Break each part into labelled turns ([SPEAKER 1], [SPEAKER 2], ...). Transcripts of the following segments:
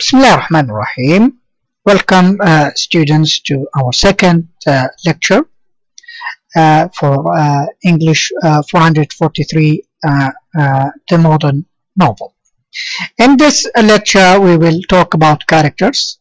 [SPEAKER 1] Bismillah ar-Rahman ar-Rahim. Welcome students to our second lecture for English 443, the modern novel. In this lecture we will talk about characters.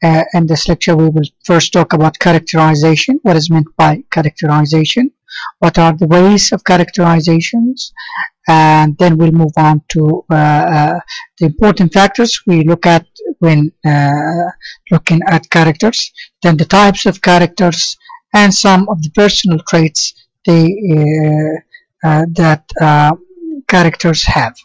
[SPEAKER 1] In this lecture we will first talk about characterization, what is meant by characterization, what are the ways of characterizations, and then we'll move on to the important factors we look at when looking at characters, then the types of characters, and some of the personal traits that characters have.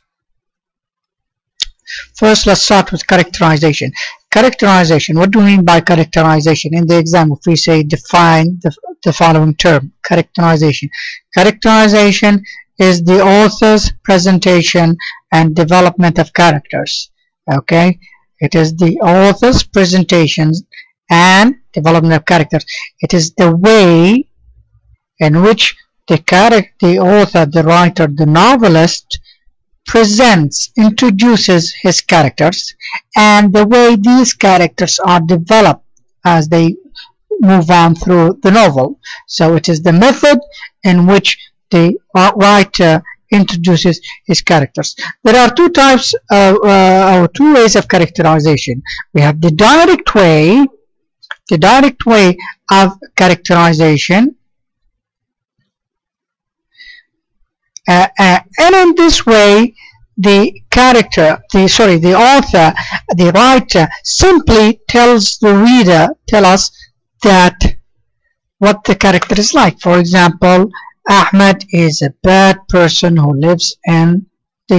[SPEAKER 1] First, let's start with characterization. Characterization, what do we mean by characterization? In the exam, if we say define the following term, characterization. Characterization is the author's presentation and development of characters. Okay, it is the author's presentations and development of characters. It is the way in which the author, the writer, the novelist presents, introduces his characters, and the way these characters are developed as they move on through the novel. So it is the method in which the writer introduces his characters. There are two types or two ways of characterization. We have the direct way of characterization, and in this way the author, the writer, simply tells the reader, tell us that what the character is like. For example, Ahmed is a bad person who lives in the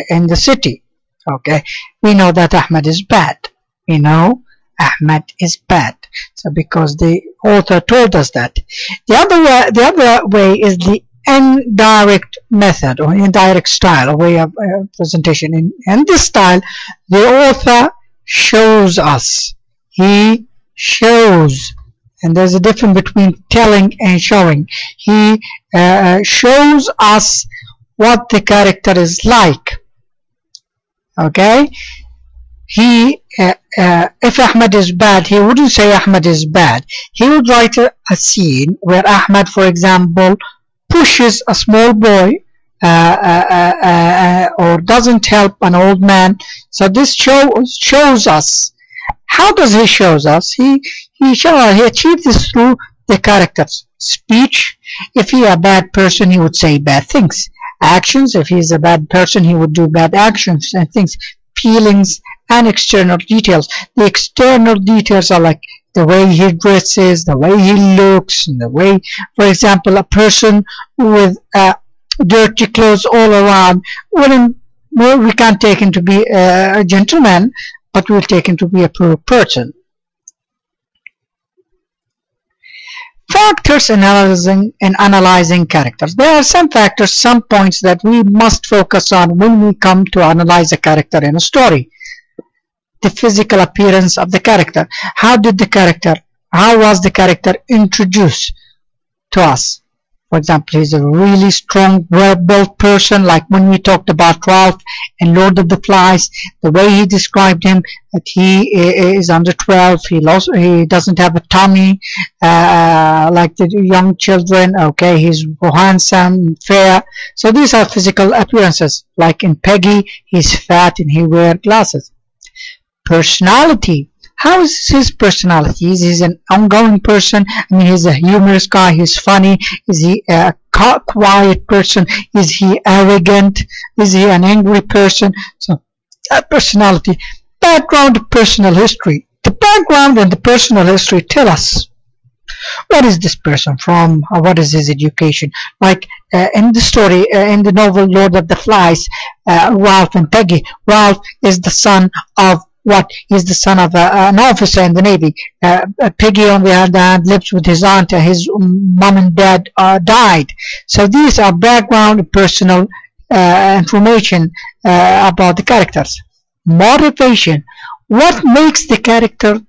[SPEAKER 1] in the city. Okay, we know that Ahmed is bad. We know Ahmed is bad. So because the author told us that. The other way is the indirect method or indirect style, a way of presentation. In this style, the author shows us. He shows, and there's a difference between telling and showing. He shows us what the character is like. Okay, if Ahmed is bad, he wouldn't say Ahmed is bad. He would write a scene where Ahmed, for example, pushes a small boy or doesn't help an old man. So this shows us. How does he shows us? He achieves this through the character's speech. If he is a bad person, he would say bad things. Actions, if he is a bad person, he would do bad actions and things. Feelings and external details. The external details are like the way he dresses, the way he looks, and the way, for example, a person with dirty clothes all around, we can't take him to be a gentleman, but we'll take him to be a poor person. Factors analyzing characters. There are some factors, some points that we must focus on when we come to analyze a character in a story. The physical appearance of the character. How was the character introduced to us? For example, he's a really strong, well-built person, like when we talked about Ralph in Lord of the Flies. The way he described him, that he is under 12, he doesn't have a tummy like the young children. Okay, he's handsome, fair. So these are physical appearances. Like in Peggy, he's fat and he wears glasses. Personality. How is his personality? Is he an ongoing person? I mean, he's a humorous guy. He's funny. Is he a quiet person? Is he arrogant? Is he an angry person? So, personality. Background, personal history. The background and the personal history tell us what is this person from, or what is his education. Like in the story, in the novel Lord of the Flies, Ralph and Peggy. Ralph is the son of he's the son of an officer in the Navy. Peggy, on the other hand, lives with his aunt. His mom and dad died. So these are background, personal information about the characters. Motivation. What makes the character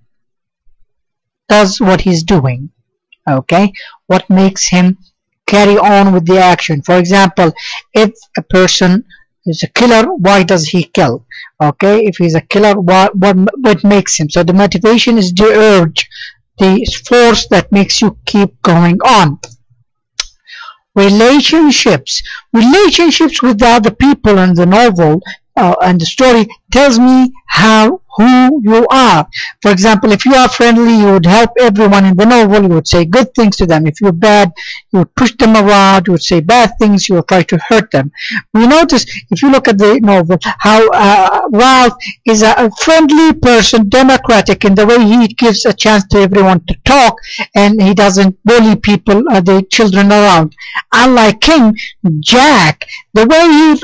[SPEAKER 1] does what he's doing? Okay, what makes him carry on with the action? For example, if a person he's a killer, why does he kill? Okay, if he's a killer, what makes him? So the motivation is the urge, the force that makes you keep going on. Relationships with the other people in the novel and the story tells me who you are. For example, if you are friendly, you would help everyone in the novel, you would say good things to them. If you're bad, you would push them around, you would say bad things, you would try to hurt them. We notice, if you look at the novel, how Ralph is a friendly person, democratic in the way he gives a chance to everyone to talk, and he doesn't bully people, the children around. Unlike King, Jack, the way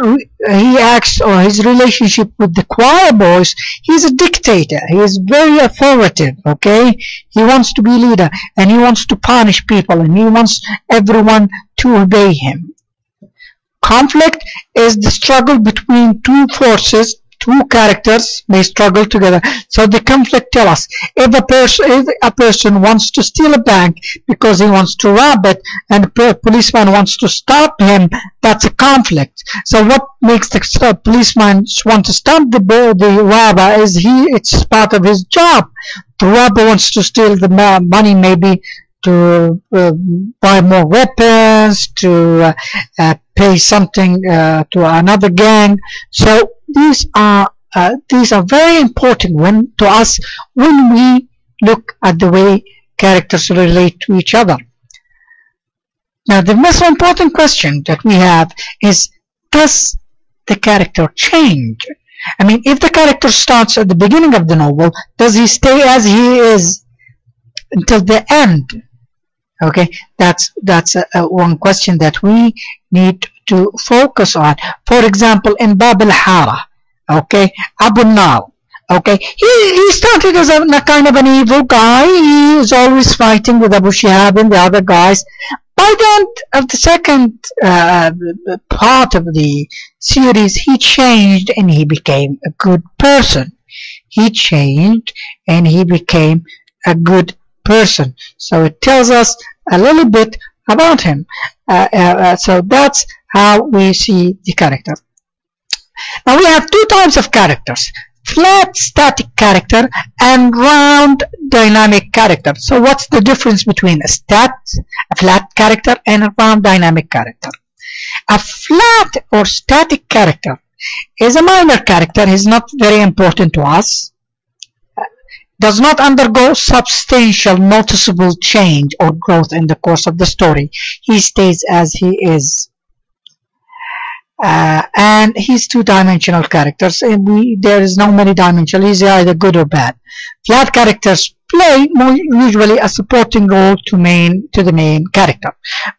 [SPEAKER 1] he acts, or his relationship with the choir boys, he's a dictator. He is very authoritative, okay? He wants to be leader, and he wants to punish people, and he wants everyone to obey him. Conflict is the struggle between two forces. Two characters may struggle together. So the conflict tells us if a person wants to steal a bank because he wants to rob it, and a policeman wants to stop him, that's a conflict. So what makes the policeman want to stop the robber is it's part of his job. The robber wants to steal the money, maybe to buy more weapons, to pay something to another gang. So these are very important to us when we look at the way characters relate to each other. Now, the most important question that we have is, does the character change? I mean, if the character starts at the beginning of the novel, does he stay as he is until the end? Okay, that's one question that we need to focus on. For example, in Bab al-Hara, okay, Abu Nar, okay, he started as a kind of an evil guy. He is always fighting with Abu Shihab and the other guys. By the end of the second part of the series, he changed and he became a good person. He changed and he became a good person. So it tells us a little bit about him. So that's how we see the character. Now we have two types of characters: flat static character and round dynamic character. So what's the difference between a flat character and a round dynamic character? A flat or static character is a minor character. He's not very important to us, does not undergo substantial noticeable change or growth in the course of the story. He stays as he is. And he's two-dimensional characters, and there is no many dimensional. He's either good or bad. Flat characters play usually a supporting role to the main character.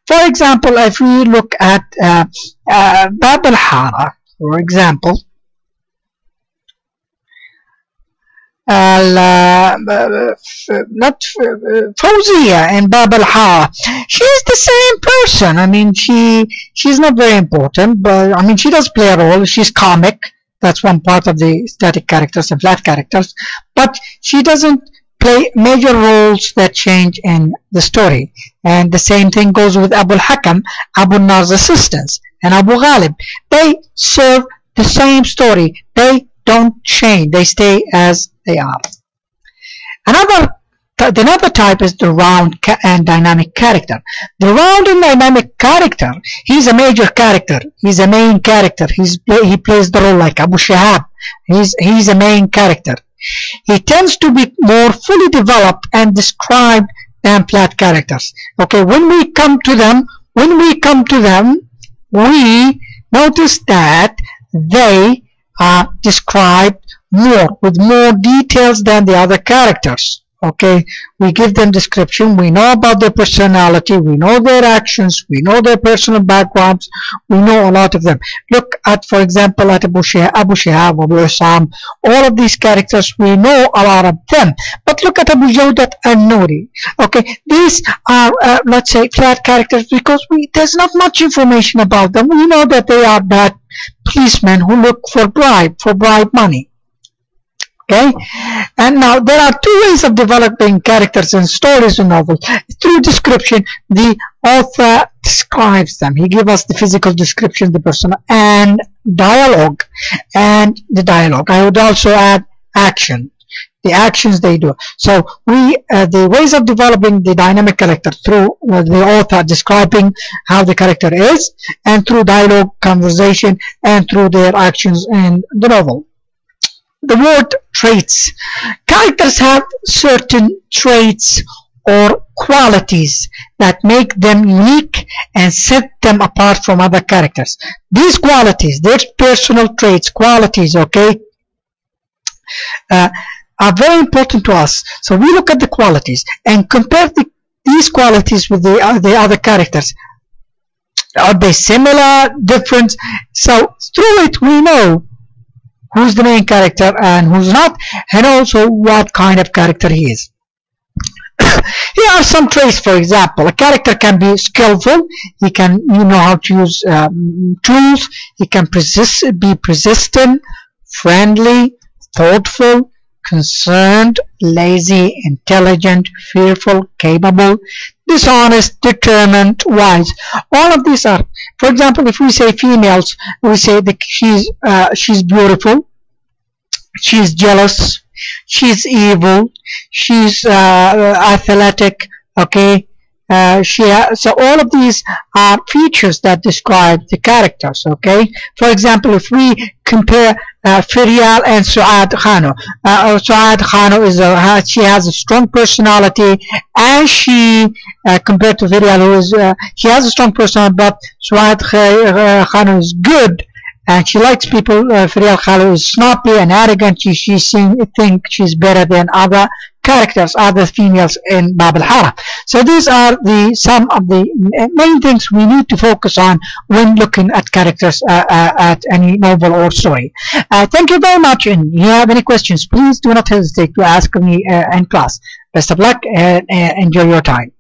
[SPEAKER 1] For example, if we look at Bab al-Hara, for example, Fawziya in Bab al-Hara, she's the same person. I mean, she's not very important, but I mean, she does play a role. She's comic. That's one part of the static characters and flat characters, but she doesn't play major roles that change in the story. And the same thing goes with Abu al-Hakam, Abu Nar's assistants, and Abu Ghalib. They serve the same story. They don't change. They stay as they are. Another type is the round and dynamic character. The round and dynamic character, he's a major character. He's a main character. He plays the role like Abu Shihab. He's a main character. He tends to be more fully developed and described than flat characters. Okay, when we come to them, we notice that they are described more, with more details than the other characters. Okay, we give them description, we know about their personality, we know their actions, we know their personal backgrounds, we know a lot of them. Look at, for example, at Abu Shihab, Abu Isam, all of these characters, we know a lot of them. But look at Abu Jawdat and Nouri. Okay, these are, let's say, flat characters because there's not much information about them. We know that they are bad policemen who look for bribe money. Okay, and now there are two ways of developing characters and stories in novels. Through description, the author describes them. He gives us the physical description, the person, and dialogue. And the dialogue, I would also add action, the actions they do. So the ways of developing the dynamic character through the author describing how the character is, and through dialogue, conversation, and through their actions in the novel. The word traits. Characters have certain traits or qualities that make them unique and set them apart from other characters. These qualities, their personal traits, qualities, okay, are very important to us. So we look at the qualities and compare these qualities with the other characters. Are they similar, different? So through it we know who's the main character and who's not, and also what kind of character he is. Here are some traits. For example, a character can be skillful, he can know how to use tools, he can be persistent, friendly, thoughtful, concerned, lazy, intelligent, fearful, capable, dishonest, determined, wise. All of these are, for example, if we say females, we say that she's beautiful, she's jealous, she's evil, she's athletic, okay. So all of these are features that describe the characters, okay. For example, if we compare Ferial and Suad Khano, Suad Khano is she has a strong personality, and she compared to Ferial, who is she has a strong personality, but Suad Khano is good and she likes people. Ferial Khano is snappy and arrogant. She thinks she's better than other characters, other females in Bab al-Hara. So these are some of the main things we need to focus on when looking at characters at any novel or story. Thank you very much, and if you have any questions, please do not hesitate to ask me in class. Best of luck and enjoy your time.